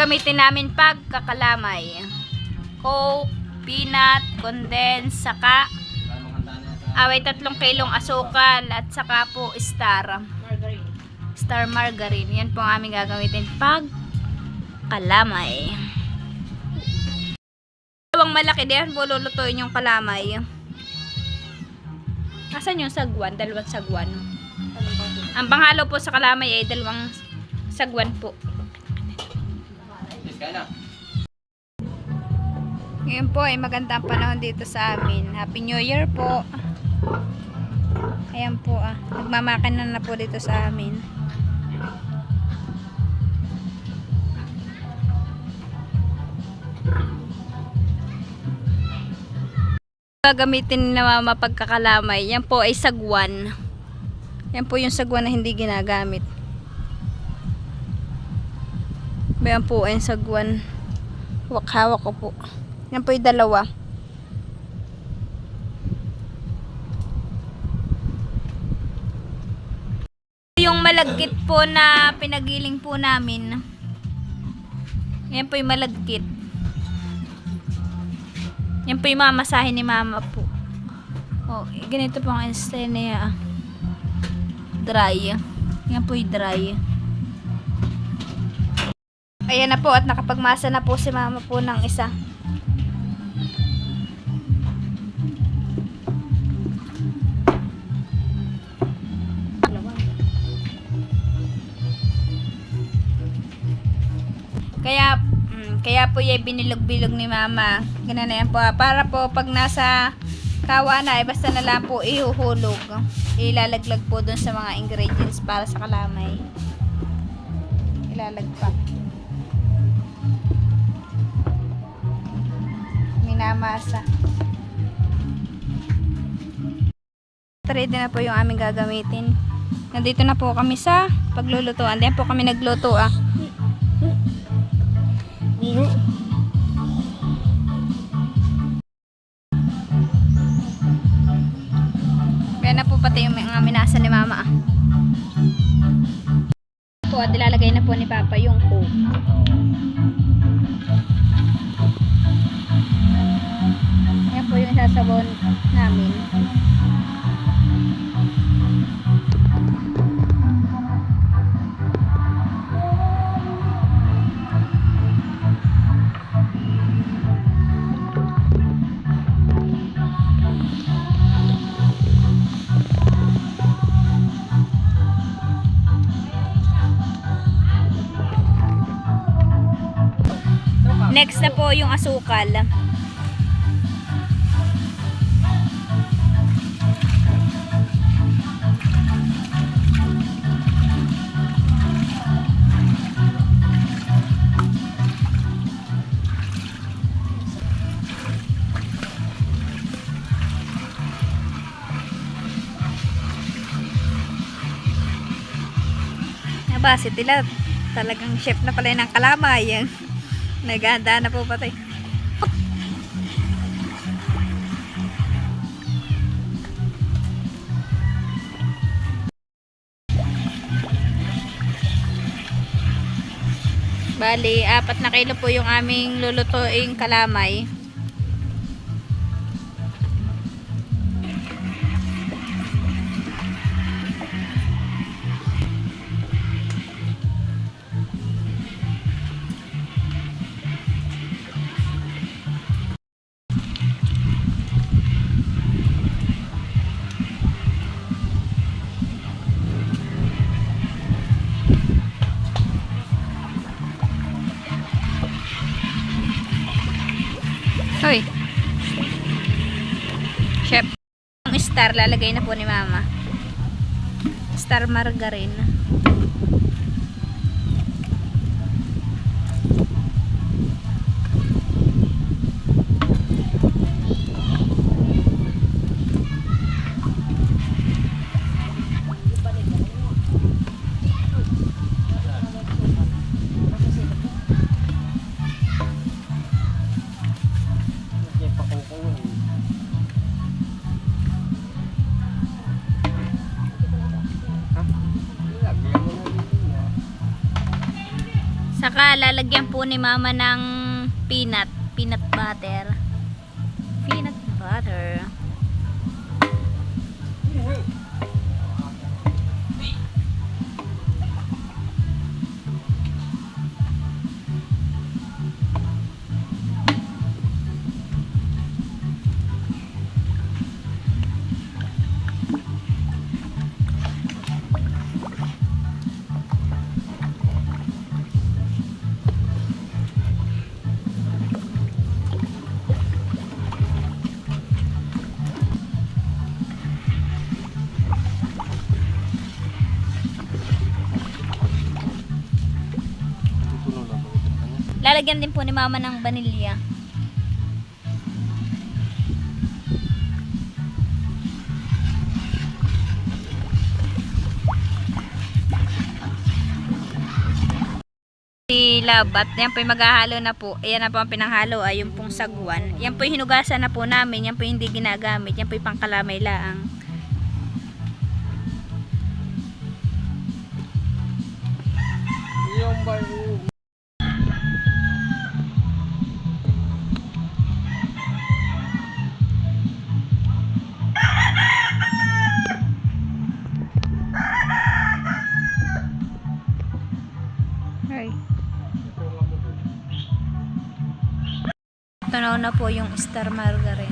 Gagamitin namin pagkakalamay. Coke, peanut, condensed, saka 3 kilong asukal at saka po star margarine. Yan po ang aming gagamitin pagkalamay. Dalawang malaki din po lulutuin yung kalamay. Asan yung sagwan? 2 sagwan. Ang panghalo po sa kalamay ay 2 sagwan po. Ngayon po ay magandang panahon dito sa amin. Happy New Year po. Ayan po nagmamakina na po dito sa amin. Gagamitin na mama pagkakalamay. Yan po ay sagwan. Yan po yung sagwan na hindi ginagamit. Yan po ay sagwan. Hawak-hawak ko po. Yan po yung 2. Yung malagkit po na pinagiling po namin. Yan po yung malagkit. Yan po yung mamasahin ni mama po. Ganito po ang style niya. Dry. Yan po yung dry. Ayan na po at nakapagmasa na po si mama po ng isa. Kaya po yung binilog-bilog ni mama. Ganun na yan po. Para po pag nasa kawa na, basta na lang po ihuhulog. Ilalaglag po dun sa mga ingredients para sa kalamay. Ilalagpak. Minamasa. Ready na po yung aming gagamitin. Nandito na po kami sa paglulutuan. Diyan po kami nagluto Kaya na po pati yung mga minasa ni mama po at ilalagay na po ni papa yung coke. Yan po yung isasabaw namin. Next na po yung asukal. Aba, si Tila talagang chef na pala ng kalamay. Naganda na po patay. Bali, 4 na kilo po yung aming lulutuing kalamay. Hoy. Chef. Ang star lalagay na po ni mama. Star margarine. Saka lalagyan po ni mama ng peanut butter. Peanut butter. Lalagyan din po ni mama ng vanilya. Si Love at yan po yung maghahalo na po. Ayan na po ang pinanghalo ay yung pong sagwan. Yan po yung hinugasan na po namin. Yan po yung hindi ginagamit. Yan po yung pangkalamay laang. Yung bayo. Tunaw na po yung star margarine.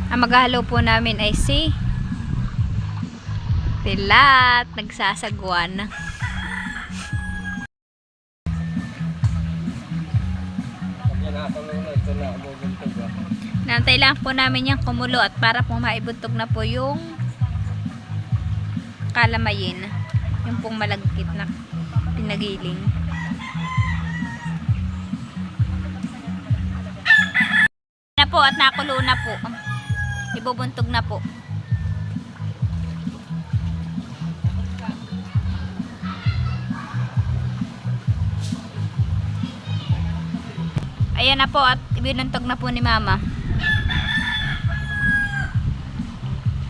Ang maghahalo po namin ay si Tilat, nagsasagwan. Nantay lang po namin yung kumulo at para po maibuntog na po yung kalamayin. Yung pong malagkit na pinagiling. Na po at nakulo na po. Ibubuntog na po. Ayan na po at ibinuntog na po ni mama.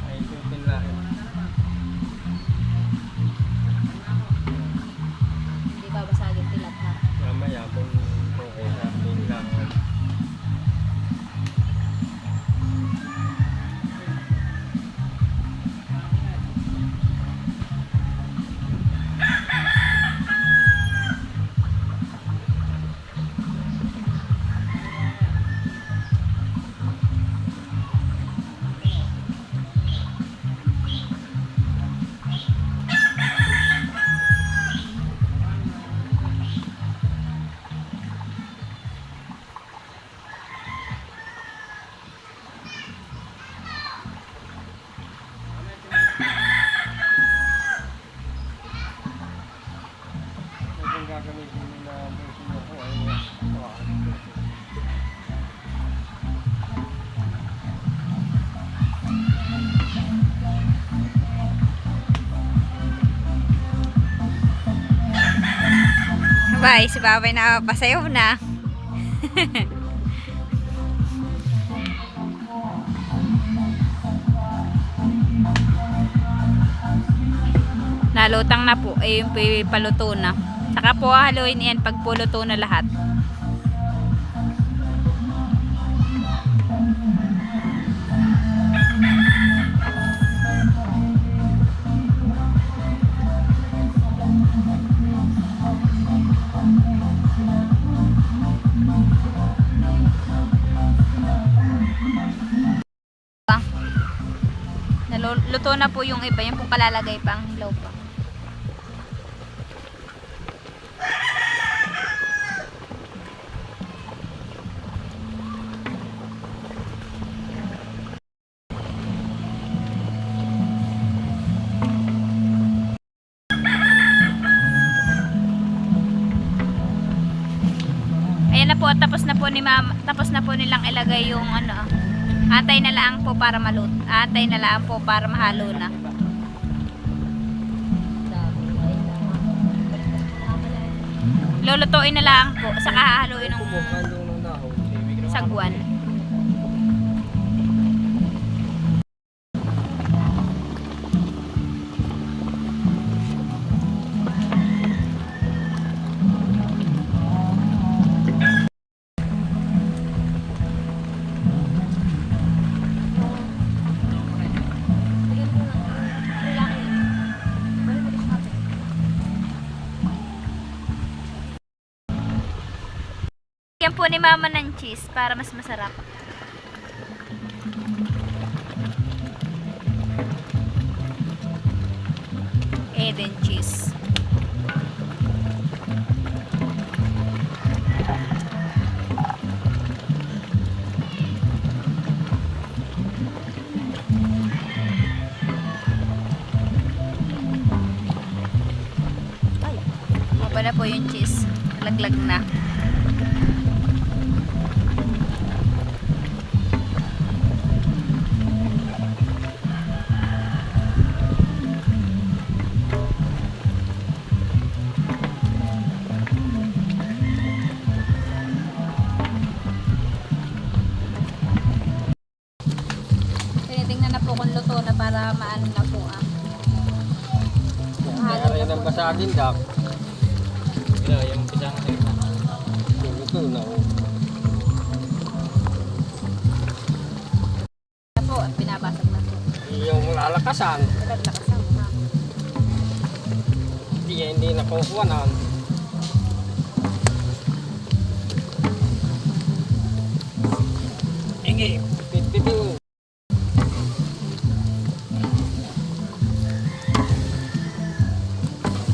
Ay, tutin lang. Hindi babasagin tilat ha. Mamaya kung okay na, lang. Gagamitin mo na busin ako ay Bye, si Babay na pasayaw na. Nalutang na po, eh yung paluto na. Saka po haluin yan pag puluto na lahat. Luto na po yung iba, yung pong kalalagay pang hilaw pa. Ayan na po at tapos na po po ni mama, tapos na po nilang ilagay yung ano. Antay na lang po para maluto. Antay na lang po para mahalo na. Lulutuin na lang po, saka hahaluin ng sagwan. Yan po ni mama ng cheese para mas masarap. Eden cheese. Ay, mapa na po yung cheese. Laglag na. Tinitingnan na po kung luto na para maano na po Kaya rin ang basagin, Dak. Kaya yung pisang sa ito. Luto na. Na po at binabasag na po. Yung lalakasan, Naglakasan na. hindi nakukuhanan. Ingi, pitpitin.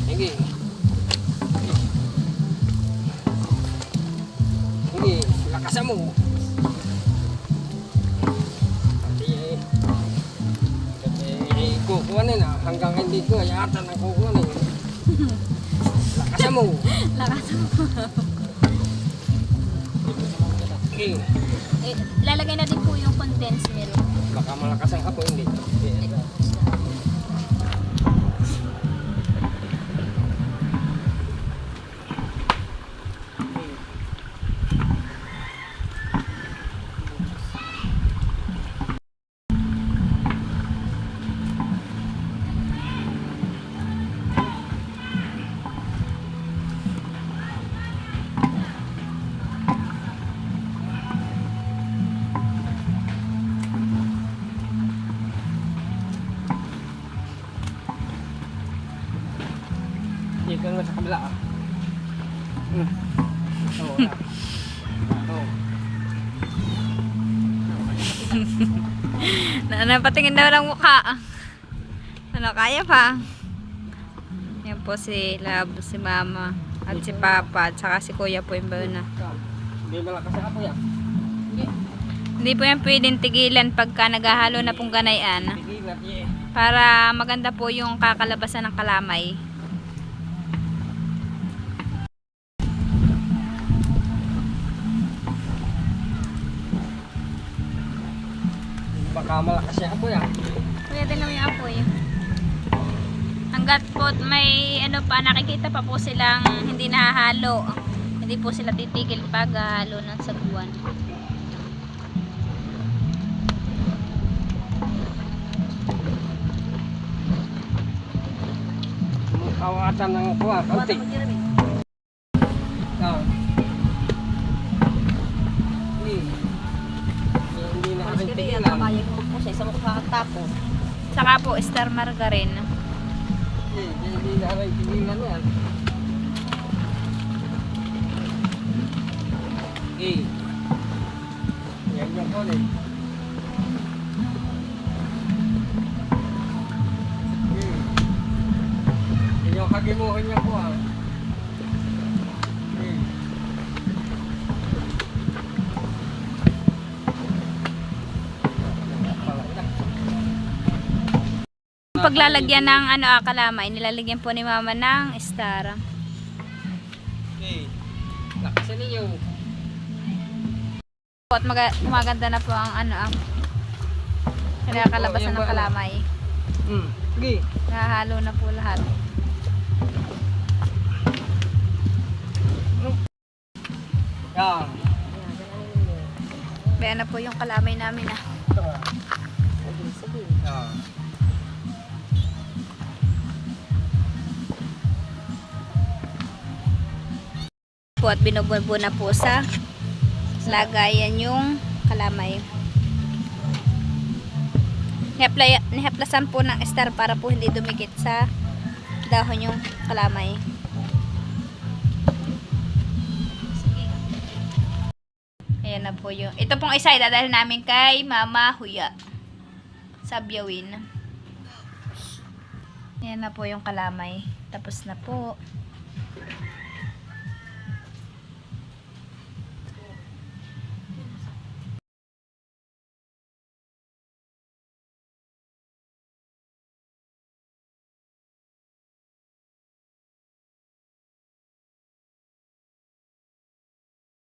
Ingi. Ingi, lakasan mo. Kukuhanin na, hanggang hindi ko, yata na kukuhanin. Lakasan mo. Lakasan po. Ingi, Lalagay na din po yung condensed milk. baka malakasan ako, hindi. Dito na sa kabila ah. Oo na. Oo. Napatingin daw ng mukha. Ano, kaya pa? Yan po si Love, si Mama, at si Papa, at saka si Kuya po yung na. Hindi malakas ako yan. Hindi po yan pwedeng tigilan pagka naghahalo na pong ganayan. Tigilat eh. Para maganda po yung kakalabasan ng kalamay. Baka malakas yan ako yan. Kuya, din yung apoy. Hanggat po may ano pa, nakikita pa po silang hindi nahahalo. Hindi po sila titigil pag halo ng sagwan. Kawatan ng kuha, kaunti. Ah. Hindi na aking tigilan. Saka po star margarine. Hindi na aking tigilan yan. Yan yung kulit. Yung kagimuhin niya ko ah. Paglalagyan ng ano kalamay, nilalagyan po ni Mama ng star. Okay. Lakasan ninyo. Po at gumaganda na po ang kinakalabasan ng kalamay. Sige. Nahahalo na po lahat. Yan. Kaya na po yung kalamay namin Yan. po at binububo na po sa lagayan yung kalamay. Nihaplasan po ng star para po hindi dumikit sa dahon yung kalamay. Ayan na po yung. Ito pong isa idadalhin namin kay Mama Huya. Sabyawin. Ayan na po yung kalamay. Tapos na po.